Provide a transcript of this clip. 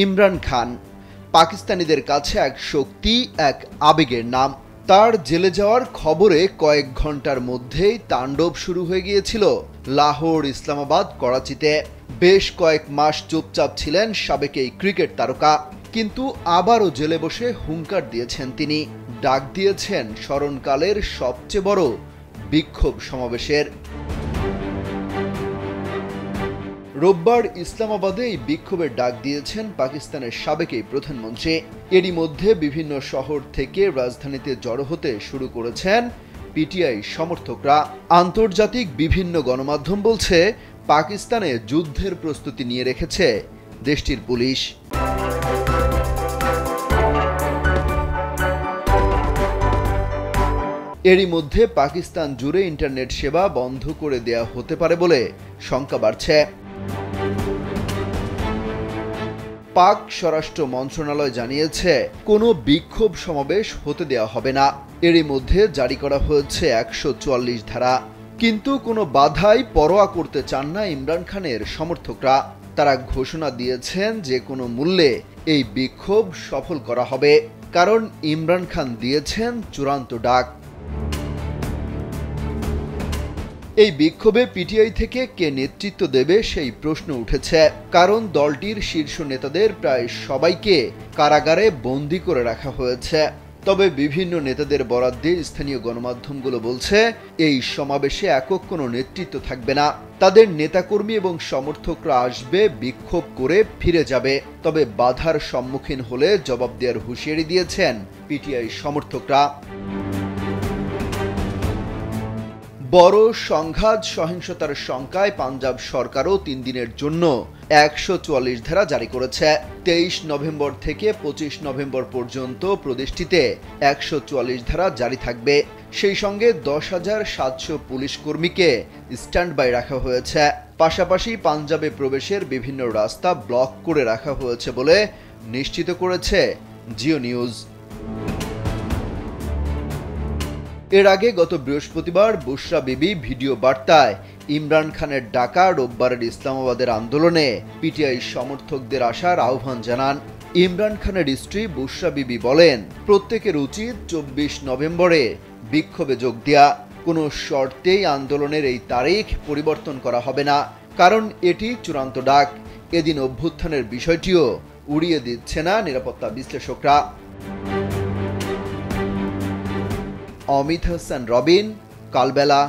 ইমরান খান পাকিস্তানিদের কাছে এক শক্তি, এক আবেগের নাম। তার জেলে যাওয়ার খবরে কয়েক ঘন্টার মধ্যেই তাণ্ডব শুরু হয়ে গিয়েছিল লাহোর, ইসলামাবাদ, করাচিতে। বেশ কয়েক মাস চুপচাপ ছিলেন সাবেক এই ক্রিকেট তারকা, কিন্তু আবারও জেলে বসে হুঙ্কার দিয়েছেন তিনি। ডাক দিয়েছেন স্মরণকালের সবচেয়ে বড় বিক্ষোভ সমাবেশের। রোববার ইসলামাবাদে এই বিক্ষোভের ডাক দিয়েছেন পাকিস্তানের সাবেক এই প্রধানমন্ত্রী। এরই মধ্যে বিভিন্ন শহর থেকে রাজধানীতে জড়ো হতে শুরু করেছেন পিটিআই সমর্থকরা। আন্তর্জাতিক বিভিন্ন গণমাধ্যম বলছে, পাকিস্তানে যুদ্ধের প্রস্তুতি নিয়ে রেখেছে দেশটির পুলিশ। এরই মধ্যে পাকিস্তান জুড়ে ইন্টারনেট সেবা বন্ধ করে দেয়া হতে পারে বলে শঙ্কা বাড়ছে। পাক স্বরাষ্ট্র মন্ত্রণালয় জানিয়েছে, কোনো বিক্ষোভ সমাবেশ হতে দেওয়া হবে না। এরই মধ্যে জারি করা হয়েছে 144 ধারা। কিন্তু কোনো বাধাই পরোয়া করতে চান না ইমরান খানের সমর্থকরা। তারা ঘোষণা দিয়েছেন যে কোনো মূল্যে এই বিক্ষোভ সফল করা হবে, কারণ ইমরান খান দিয়েছেন চূড়ান্ত ডাক। এই বিক্ষোভে পিটিআই থেকে কে নেতৃত্ব দেবে সেই প্রশ্ন উঠেছে, কারণ দলটির শীর্ষ নেতাদের প্রায় সবাইকে কারাগারে বন্দী করে রাখা হয়েছে। তবে বিভিন্ন নেতাদের বরাত দিয়ে স্থানীয় গণমাধ্যমগুলো বলছে, এই সমাবেশে একক কোনো নেতৃত্ব থাকবে না। তাদের নেতাকর্মী এবং সমর্থকরা আসবে, বিক্ষোভ করে ফিরে যাবে। তবে বাধার সম্মুখীন হলে জবাব দেওয়ার হুঁশিয়ারি দিয়েছেন পিটিআই সমর্থকরা। বড় সংঘাত সহিংসতার শঙ্কায় পাঞ্জাব সরকারও 3 দিনের জন্য 144 ধারা জারি করেছে। 23 নভেম্বর থেকে 25 নভেম্বর পর্যন্ত প্রদেশটিতে 144 ধারা জারি থাকবে। সেই সঙ্গে 10,700 পুলিশ কর্মীকে স্ট্যান্ড বাই রাখা হয়েছে। পাশাপাশি পাঞ্জাবে প্রবেশের বিভিন্ন রাস্তা ব্লক করে রাখা হয়েছে বলে নিশ্চিত করেছে জিও নিউজ। এর আগে গত বৃহস্পতিবার বুশরা বিবি ভিডিও বার্তায় ইমরান খানের ডাকা রোববারের ইসলামাবাদের আন্দোলনে পিটিআই সমর্থকদের আসার আহ্বান জানান। ইমরান খানের স্ত্রী বুশরা বিবি বলেন, প্রত্যেকের উচিত 24 নভেম্বরে বিক্ষোভে যোগ দেয়া। কোনো শর্তেই আন্দোলনের এই তারিখ পরিবর্তন করা হবে না, কারণ এটি চূড়ান্ত ডাক। এদিন অভ্যুত্থানের বিষয়টিও উড়িয়ে দিচ্ছে না নিরাপত্তা বিশ্লেষকরা। অমিত হাসান রবিন, কালবেলা।